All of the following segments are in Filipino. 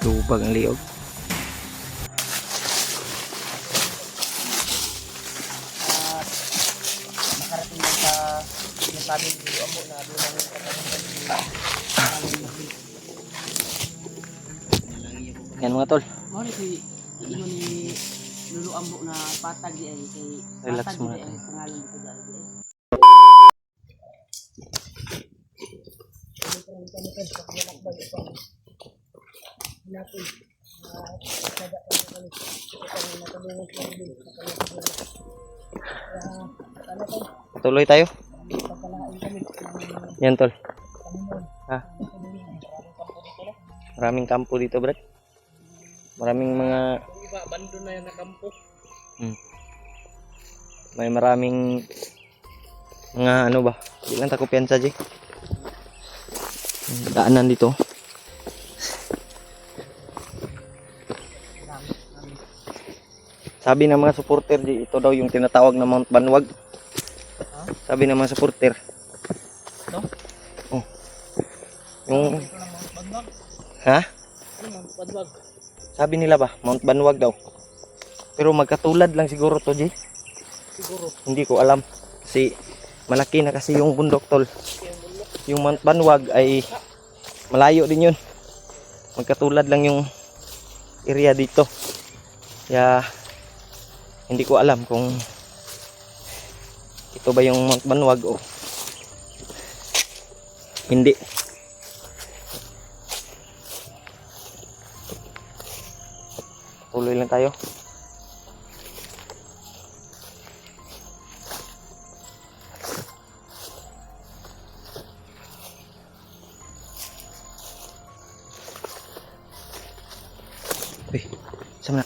Lubag ang liog. At nakarating lang sa sinasabi ni Lolo Ambo na doon ang Yan mga tol. mo ni kay ino ni Lolo Ambo na patag di ay kay Relax patag muna di ay tayo. pangalan dito dahil di ay. Tuloy tayo. Yan tol. Ha? Maraming kampo dito, brad. Maraming mga Iba bando na yan na kampo. may maraming mga ano ba? Di lang tako piyansa, Jay. Daanan dito. Sabi ng mga supporter, Jay, ito daw yung tinatawag na Mount Banwag. Sabi ng mga supporter. No? Oh. Yung Ito lang Mount Banwag. ha? Ano Mount Banwag? Sabi nila ba, Mount Banwag daw. Pero magkatulad lang siguro to, Jay. Siguro. Hindi ko alam. Kasi malaki na kasi yung bundok, tol. Yung Mount Banwag ay malayo din yun. Magkatulad lang yung area dito. Kaya hindi ko alam kung ito ba yung Mount Banwag o hindi. Tuloy lang tayo. Uy, sama na.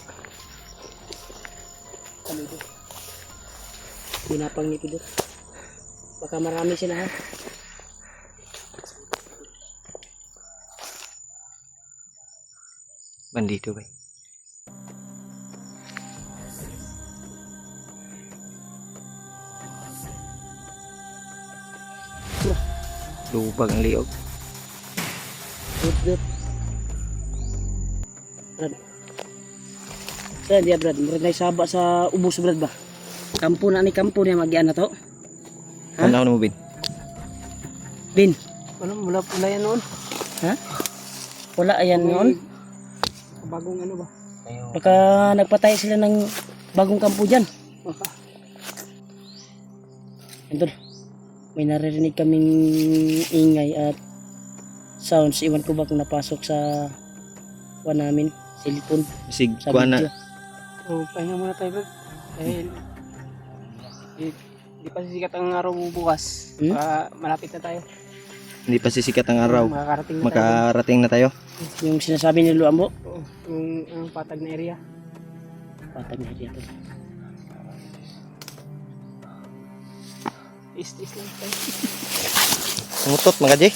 Kami ito. Binapang nito doon. Baka marami sila ha. Bandito ba? Lubag ang liog. Good. Brad. Saan dia Brad? Murag na isaba sa ubos Brad ba? Kampo na ni kampo niya magian na to. Ha? Ano mo, Bin? Bin. Ano mula pula yan noon? Ha? Wala ayan noon. Bagong ano ba? Baka nagpatay sila ng bagong kampo dyan. Baka. Ito. May naririnig kaming ingay at sounds. Iwan ko ba kung napasok sa kuha namin. Cellphone. Sig Sa kuha na. video. So, pahinga muna tayo bro. Dahil di pa sisikat ang araw bukas. Malapit na tayo. Hindi pa sisikat ang araw. Makakarating na tayo. Makarating na tayo. Yung sinasabi ni Luambo. Oo, yung patag na area. Patag na area to. Is lang tayo. Mutot mga Jay.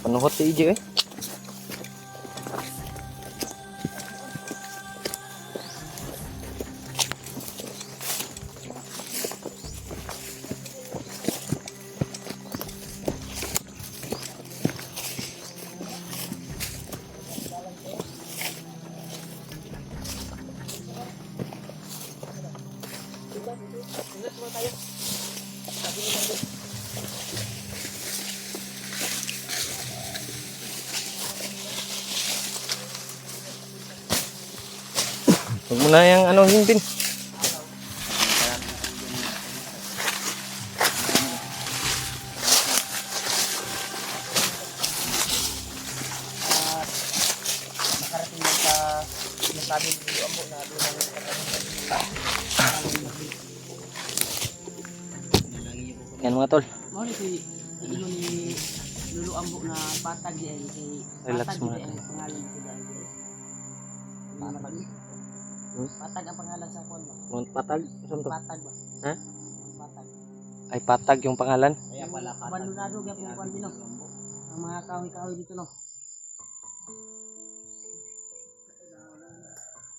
Panuhot si EJ eh. Huwag mo na yung ano yung Bin. Nakarating lang sa sinasabi ni Luambo na doon ang Yan mga tol. Mo ni kay ino ni Lolo Ambo na patag di ay kay Relax patag muna di ay tayo. pangalan dito dahil di ay. Patag ang pangalan sa kuan ba? Mount Patag. Saan to? Patag ba? Ha? Patag. Ay Patag yung pangalan. Kaya pala patag. Abandonado gyud ang kuan dito. Ang mga kahoy-kahoy dito no.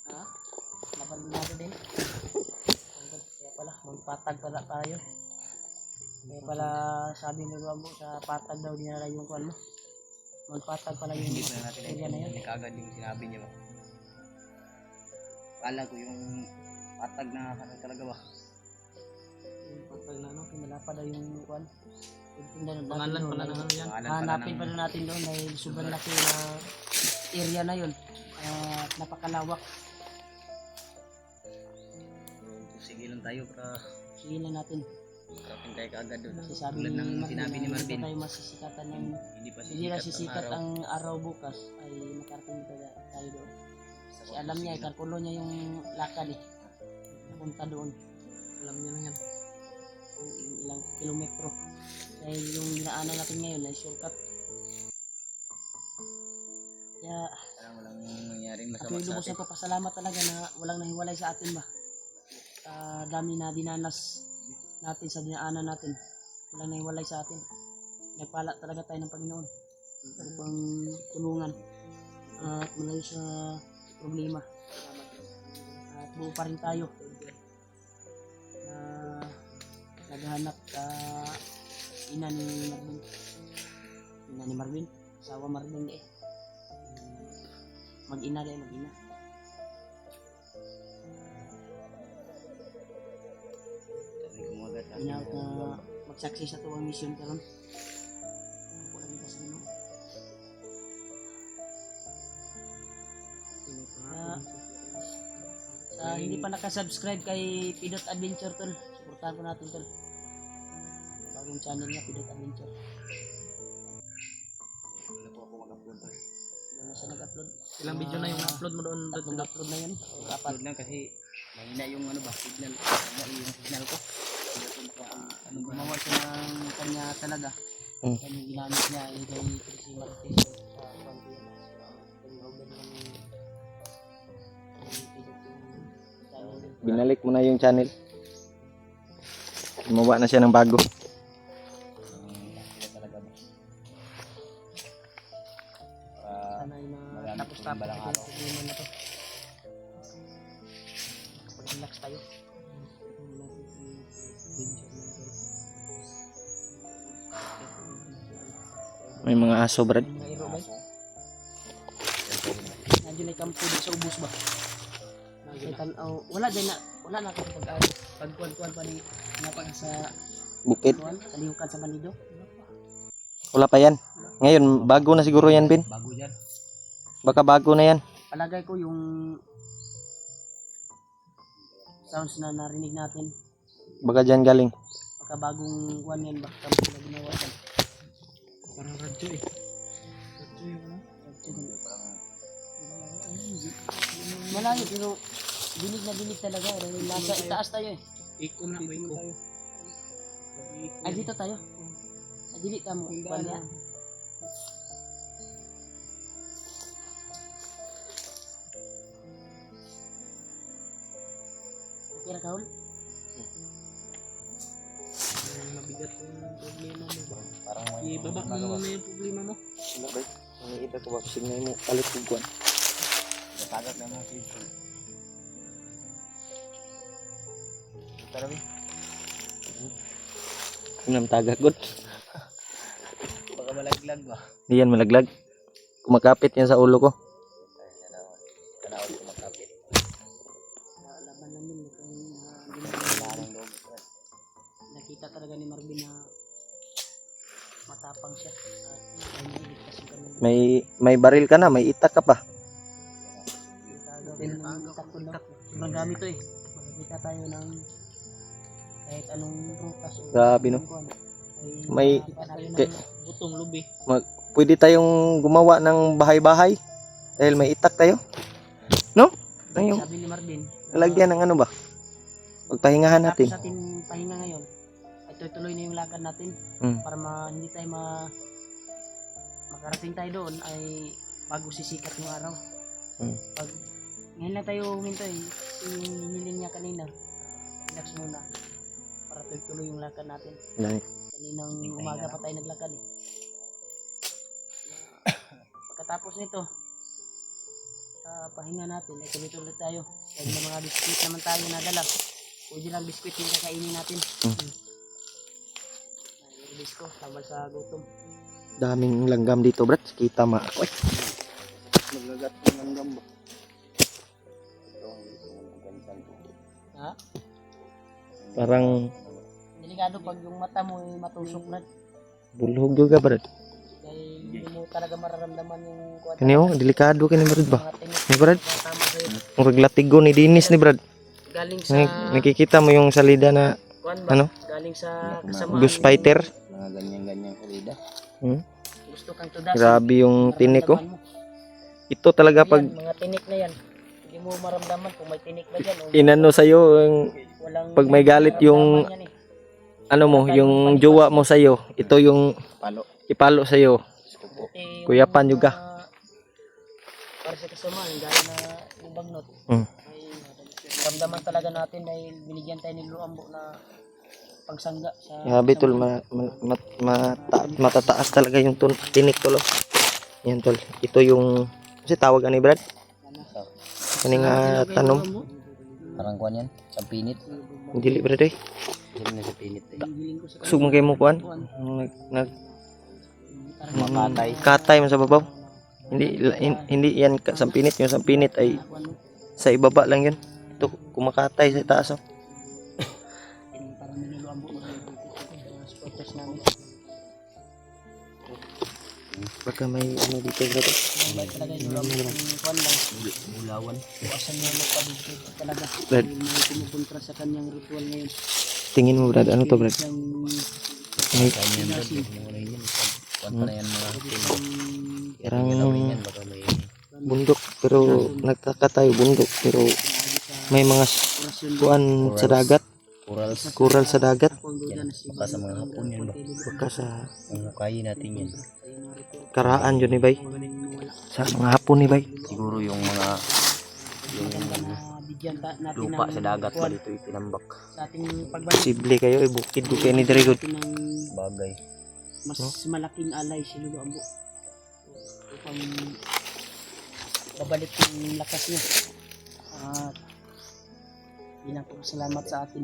Ha? Abandonado din. magpatag pala tayo. Kaya pala sabi ni Luambo sa patag daw dinala yung kuan mo. Magpatag pala yung Hindi pa natin area na yun. kagad yung sinabi niya ba. Kala ko yung patag na talaga ba. Yung patag na ano, kinala pa daw yung kuan. Pangalan pala ng ano yan. Hanapin pa na natin doon dahil sobrang laki na area na yun. Napakalawak. Sige lang tayo para Sige na natin. kapin tayo kaagad doon. Kasi sabi Tulad ng Marvin sinabi ni na Marvin. Hindi tayo masisikatan ng Hindi pa na sisikat araw. ang araw bukas ay makarating tayo doon. Kasi alam niya, ikalkulo niya yung lakad eh. Punta doon. Alam niya na yan. Kung ilang kilometro. Dahil yung dinaanan natin ngayon ay shortcut. Kaya Walang nangyaring ako masama yung sa lubos atin. na papasalamat talaga na walang nahiwalay sa atin ba. Dami na dinanas natin sa dinaanan natin. Walang nahiwalay sa atin. Nagpala talaga tayo ng Panginoon. Upang tulungan at malayo sa problema. At buo pa rin tayo na naghahanap ina ni Marvin. Ina ni Marvin. Asawa Marvin eh. Mag-ina rin, mag-ina. Sabi ko mga gata. Inaot na magsaksi sa tuwang mission karon. Wala ni kasi no. Hindi pa nakasubscribe kay Pidot Adventure tol. Suportahan ko natin tol. Bagong channel niya Pidot Adventure. Wala po ako mag-upload. Ano siya nag-upload? Ilang video na yung upload mo doon? Tatlong upload na yun. O apat. Upload lang kasi mahina yung ano ba, signal. Mahina yung signal ko. Ano gumawa siya ng kanya talaga. Mm. Yan yung ginamit niya ay kay Chrissy Marquez sa Pangkien. Yung order ng Pidot yung channel. Binalik mo na yung channel. Gumawa na siya ng bago. Sila talaga ba. Sana ay marami matapos-tapos pong balang ito araw. yung problema na to. Pag-relax tayo. May mga aso, Brad. May iro ba? Nandiyo na yung kampo dito sa ubos ba? Wala din na. Wala na ako pagkuhan-kuhan pa ni napag sa Bukid. kalihukan sa Manido. Wala pa yan. Ngayon, bago na siguro yan, Bin. Bago dyan. Baka bago na yan. Palagay ko yung sounds na narinig natin. Baka dyan galing. Baka bagong kuhan yan ba? Kampo na ginawa yan. Parang radyo eh. Radyo yung ano? Malayo pero dinig na dinig talaga. Nasa itaas tayo eh. Iko na, iko. Ay dito tayo. Ay dili ka mo. Kuhan niya. Okay ra kaul? Mabigat yung problema mo ba? Parang Ibaba mo muna yung problema mo. Wala, Brad. Ang ita ko ba? Sige mo. Palit ko kuwan. Tagad na mga cable. Tara, Bin. Kunam tagagot. Baka malaglag ba? Hindi yan malaglag. Kumakapit yan sa ulo ko. Kanawal ko magkapit. Laban namin kung Wala nang loob. nakita talaga ni Marvin na matapang siya. At ay nailigtas yung kanyang May baril ka na. May itak ka pa. gagawin ng takot na. Sobrang dami to eh. Makikita tayo ng kahit anong prutas. o Grabe, no? anong kuwan, ay May- makikita tayo ng Ke- Butong lubi. Pwede tayong gumawa ng bahay-bahay. Dahil may itak tayo. No? Ano yung sabi ni Marvin. lalagyan ng ano ba? Pagpahingahan natin. Tapos ating pahinga ngayon. Ay tuloy na yung lakad natin. Mm. Para hindi tayo makarating tayo doon ay bago sisikat yung araw. Mm. Pag ngayon lang tayo huminto eh. Yung hiniling niya kanina. Relax muna. Para tuloy yung lakad natin. Yan. Kaninang umaga pa tayo naglakad eh. Pagkatapos nito, pahinga natin, ay tuloy-tuloy tayo. Dahil may mga biscuit naman tayo nadala. Pwede lang biskwit yung kakainin natin. Naiilis ko, tambal sa gutom. Daming langgam dito, Brad. Kita ma. Uy. Magagat ng langgam ba? Ha? Parang Delikado pag yung mata mo ay matusok na. bulhog juga, Brad. Dahil hindi mo talaga mararamdaman yung kuwan. Kani oh, delikado kani, Brad ba? Mga tinik Ni Brad, na tama sa'yo. murag latigo ni Dinis ni Brad. Galing sa Nakikita mo yung salida na kuwan ba? ano? Galing sa kasamaan. Ghost fighter. Mga ganyan-ganyan kulida. Gusto kang tudasin. Grabe yung tinik ko. Maramdaman mo. Ito talaga pag Yan, mga tinik na yan. Hindi mo maramdaman kung may tinik na dyan. O inano sa'yo, walang pag may galit yung maramdaman yan eh. ano mo, yung jowa mo sa'yo, ito yung Palo. ipalo sa'yo. Eh, Kuya Pan mga- juga. Para sa kasamaan, gaya na yung bagnot. Hmm. Ay, ramdaman talaga natin dahil binigyan tayo ni Luambo na pagsangga sa Grabe tol, matataas talaga yung tinik tol. Oh. Yan tol, ito yung, kasi tawag ani Brad? Kani nga tanom, Parang kuan yan. Sa pinit. dili Brad eh. Hindi na sa pinit eh. Sugmong kayo mo kuan, Makatay. katay mo sa babaw. Hindi yan sampinit, yung sampinit ay sa ibaba lang yun. Ito kumakatay sa taas. Oh. Parang niluambo na yung supporters namin. Baka may ano dito Brad. Eh. Mabait talaga yung Luambo yung kuwan lang. Bulawan. Buwasan niya magpabigay talaga. Brad. Dahil may pumupuntra sa kanyang ritual ngayon. Tingin mo Brad, ano to Brad? May Ganyan ba? Ano yan? Kuan pa na yan mga pinit. parang Yan baka may bundok pero nagkakatayo bundok pero may mga kuan sa dagat, corals. kural sa dagat. Baka sa mga hapon yan ba? Baka sa Ang hukayin natin yan. karaan yun ni bay. Sa mga hapon ni bay. Siguro yung mga Bigyan natin lupa ng sa dagat ba kuwan dito itinambak. sa ating pagbalik Posible kayo ibukid ko kayo ni Drigod. ng Bagay. mas malaking alay si Lolo Ambo upang babalik yung lakas niya at bilang salamat sa atin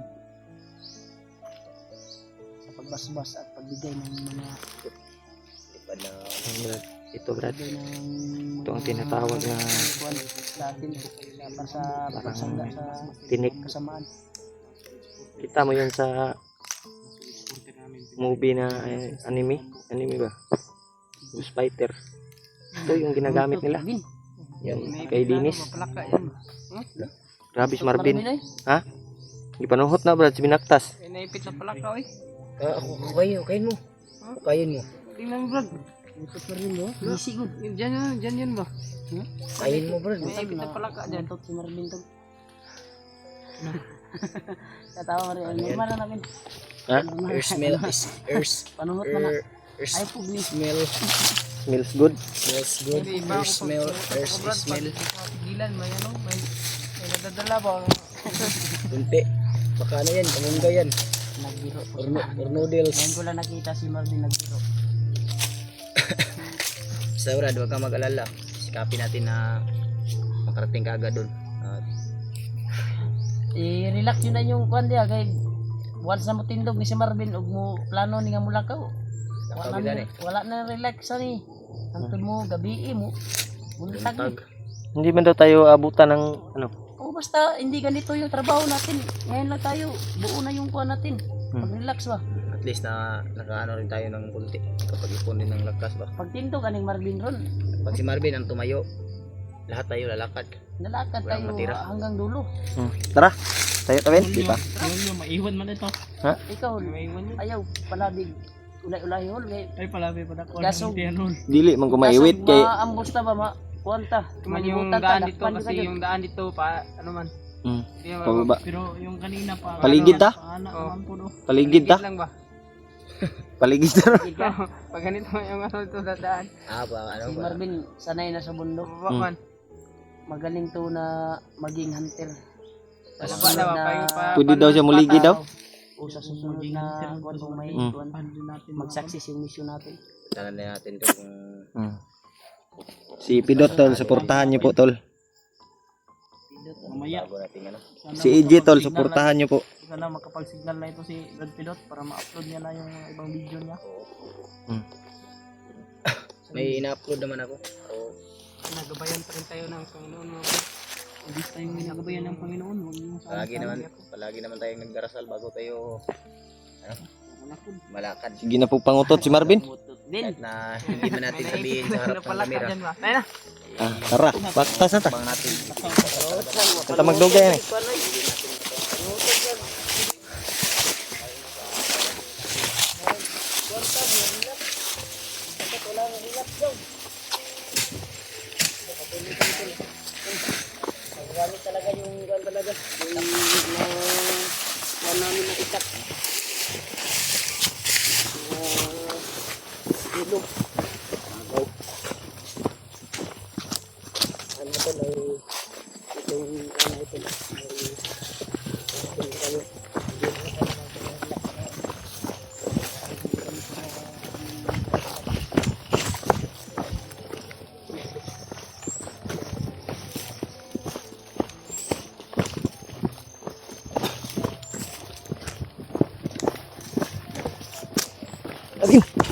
sa pagbasbas at pagbigay ng mga Ito Brad, pagbigay ng ito ang tinatawag na buwan sa atin para sa pagsangga sa tinik. kasamaan. Kita mo yun sa movie na anime ba? Ghost Fighter. Ito yung ginagamit nila. Bin, Yan kay Dinis. palaka yan. Grabe si Marvin. Marami na eh. Ha? Gipanuhot na Brad, si binaktas. Naipit na palaka oy. Ako kain mo. Kain mo. Tingnan mo, Brad. Ito pa rin, no? Easy, good. Diyan yan ba? Kain mo bro. Naipit na pala ka dyan. Ito si Marvin to. Katawa rin. Normal na namin. Ha? Air smell is earth. Panuhot na na. Earth Ay, pugli. smell. Smells good. Smells good. Earth smell. Earth smell. Gilan, may ano? May nadadala ba? Kunti. Baka ano yan. Kamungga yan. Nagbiro po Or, siya. or noodles. Ngayon ko lang nakita si Marvin nagbiro. Sa Brad, huwag kang mag-alala. Sikapin natin na makarating ka agad doon. I-relax yun na yung kwan diya. Kaya once na mo tindog ni si Marvin, ug mo plano ni nga mulakaw. Wala na relax ni. Antod mo, gabi mo. Buntag. Hindi man daw tayo abutan ng ano. O basta hindi ganito yung trabaho natin. Ngayon lang tayo, buo na yung kuha natin. Pag-relax ba? At least na nakaano rin tayo ng kunti. Kapag ipon din ng lakas ba. Pag tinto ka ng Marvin ron, Pag si Marvin ang tumayo, lahat tayo lalakad. nalakad Walang tayo matira. hanggang dulo. Tara. Tayo tawin, di pa. Maiwan man ito. Ikaw, ayaw, palabig. Ulay-ulay hol. Ay palabi pa dako. Gasog. Dili man ko maiwit kay Maambos na ba, kuwanta. Man yung daan dito kasi yung daan dito pa ano man. Di ba, pababa. pero yung kanina pa Paligid ta? Anak naman po no. Paligid ta? lang ba? Paligid ta. Pag ganito yung ano to dadaan. Ba, ano Si ba? Marvin, sanay na sa bundok. Baba man. Magaling to na maging hunter. Sa Baba na ba pa. Pwede daw siya muligid daw. O sa susunod na kung may kuwan, mag-success yung mission natin. Tanan na natin to kung Si Pidot tol, suportahan niyo po tol. Mamaya Mamaya. bago natin ano. Sana Si EJ tol, makapag-signal suportahan nyo po. na- Sana makapag-signal na ito si Brad Pilot para ma-upload niya na yung mga ibang video niya. May ina-upload naman ako. So, Nagabayan pa rin tayo ng Panginoon mo. Hindi tayong nagabayan ng Panginoon. Huwag yung palagi naman tayong nagdarasal bago tayo malakad. Sige na po pangutot si Marvin. Din. Kahit na hindi man natin sabihin sa harap ng kamera. Dyan ba? Tayo na. Ah, tara, baktas na ta. Bang natin. Kata magdugay yan eh. Gamit talaga yung gan talaga. Yung namin na itak. Ilog. Ano ito na itong ano ito na. Agin.